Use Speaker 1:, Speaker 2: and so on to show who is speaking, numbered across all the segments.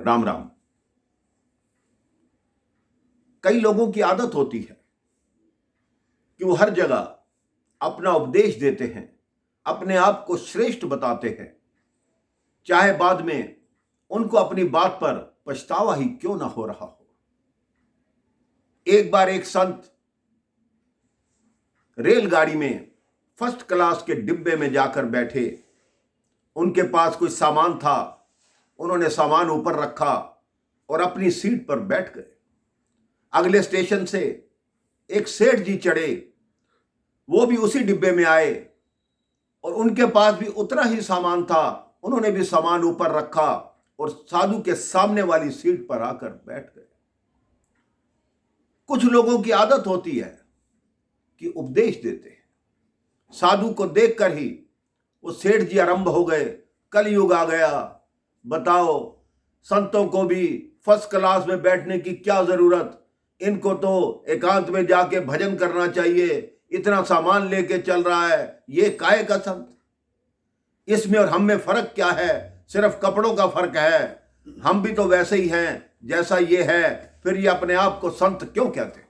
Speaker 1: राम राम। कई लोगों की आदत होती है कि वो हर जगह अपना उपदेश देते हैं, अपने आप को श्रेष्ठ बताते हैं, चाहे बाद में उनको अपनी बात पर पछतावा ही क्यों ना हो रहा हो। एक बार एक संत रेलगाड़ी में फर्स्ट क्लास के डिब्बे में जाकर बैठे। उनके पास कोई सामान था, उन्होंने सामान ऊपर रखा और अपनी सीट पर बैठ गए। अगले स्टेशन से एक सेठ जी चढ़े, वो भी उसी डिब्बे में आए और उनके पास भी उतना ही सामान था, उन्होंने भी सामान ऊपर रखा और साधु के सामने वाली सीट पर आकर बैठ गए। कुछ लोगों की आदत होती है कि उपदेश देते हैं, साधु को देखकर ही वो सेठ जी आरंभ हो गए, कलयुग आ गया, बताओ संतों को भी फर्स्ट क्लास में बैठने की क्या जरूरत, इनको तो एकांत में जाके भजन करना चाहिए, इतना सामान लेके चल रहा है, ये काहे का संत, इसमें और हम में फर्क क्या है, सिर्फ कपड़ों का फर्क है, हम भी तो वैसे ही हैं जैसा ये है, फिर ये अपने आप को संत क्यों कहते।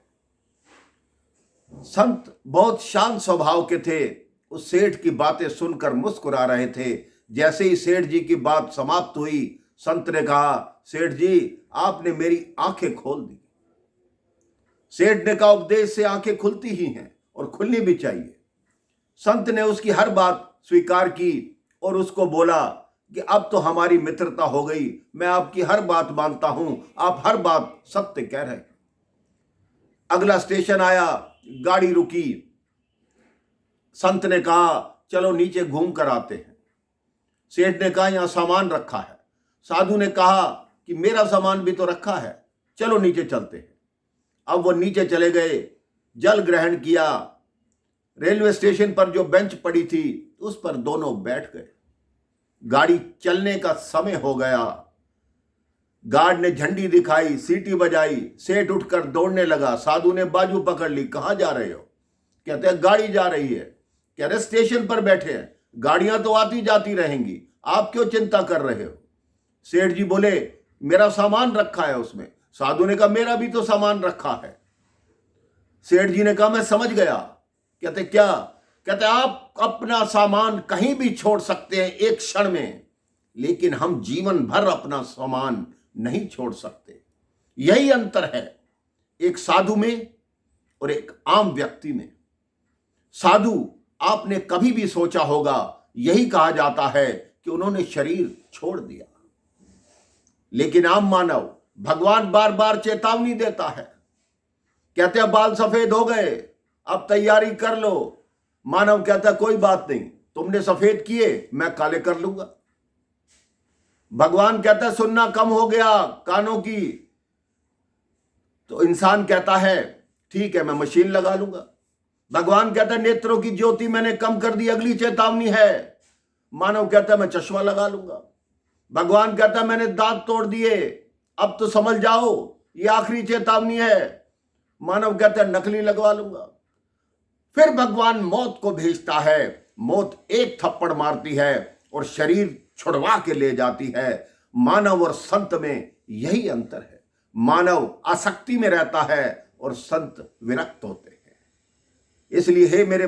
Speaker 1: संत बहुत शांत स्वभाव के थे, उस सेठ की बातें सुनकर मुस्कुरा रहे थे। जैसे ही सेठ जी की बात समाप्त हुई, संत ने कहा, सेठ जी आपने मेरी आंखें खोल दी। सेठ ने कहा, उपदेश से आंखें खुलती ही हैं और खुलनी भी चाहिए। संत ने उसकी हर बात स्वीकार की और उसको बोला कि अब तो हमारी मित्रता हो गई, मैं आपकी हर बात मानता हूं, आप हर बात सत्य कह रहे हैं। अगला स्टेशन आया, गाड़ी रुकी, संत ने कहा चलो नीचे घूम कर आते हैं। सेठ ने कहा यहां सामान रखा है। साधु ने कहा कि मेरा सामान भी तो रखा है, चलो नीचे चलते हैं। अब वो नीचे चले गए, जल ग्रहण किया। रेलवे स्टेशन पर जो बेंच पड़ी थी उस पर दोनों बैठ गए। गाड़ी चलने का समय हो गया। गार्ड ने झंडी दिखाई, सीटी बजाई, सेठ उठकर दौड़ने लगा। साधु ने बाजू पकड़ ली, कहां जा रहे हो? कहते हैं गाड़ी जा रही है। कह रहे स्टेशन पर बैठे हैं, गाड़ियां तो आती जाती रहेंगी, आप क्यों चिंता कर रहे हो? सेठ जी बोले मेरा सामान रखा है उसमें। साधु ने कहा मेरा भी तो सामान रखा है। सेठ जी ने कहा मैं समझ गया। कहते क्या? कहते आप अपना सामान कहीं भी छोड़ सकते हैं एक क्षण में, लेकिन हम जीवन भर अपना सामान नहीं छोड़ सकते। यही अंतर है एक साधु में और एक आम व्यक्ति में। साधु आपने कभी भी सोचा होगा, यही कहा जाता है कि उन्होंने शरीर छोड़ दिया, लेकिन आम मानव भगवान बार बार चेतावनी देता है। कहते हैं बाल सफेद हो गए, अब तैयारी कर लो। मानव कहता है कोई बात नहीं, तुमने सफेद किए, मैं काले कर लूंगा। भगवान कहता है सुनना कम हो गया कानों की, तो इंसान कहता है ठीक है मैं मशीन लगा लूंगा। भगवान कहता है नेत्रों की ज्योति मैंने कम कर दी, अगली चेतावनी है। मानव कहता है मैं चश्मा लगा लूंगा। भगवान कहता है मैंने दांत तोड़ दिए, अब तो समझ जाओ ये आखिरी चेतावनी है। मानव कहता है नकली लगवा लूंगा। फिर भगवान मौत को भेजता है, मौत एक थप्पड़ मारती है और शरीर छुड़वा के ले जाती है। मानव और संत में यही अंतर है। मानव आसक्ति में रहता है और संत विरक्त होते हैं। इसलिए हे मेरे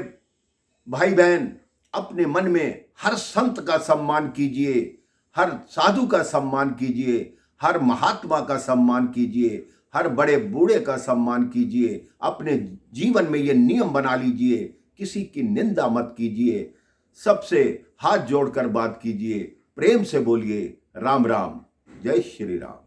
Speaker 1: भाई बहन, अपने मन में हर संत का सम्मान कीजिए, हर साधु का सम्मान कीजिए, हर महात्मा का सम्मान कीजिए, हर बड़े बूढ़े का सम्मान कीजिए। अपने जीवन में ये नियम बना लीजिए, किसी की निंदा मत कीजिए, सबसे हाथ जोड़कर बात कीजिए, प्रेम से बोलिए राम राम, जय श्री राम।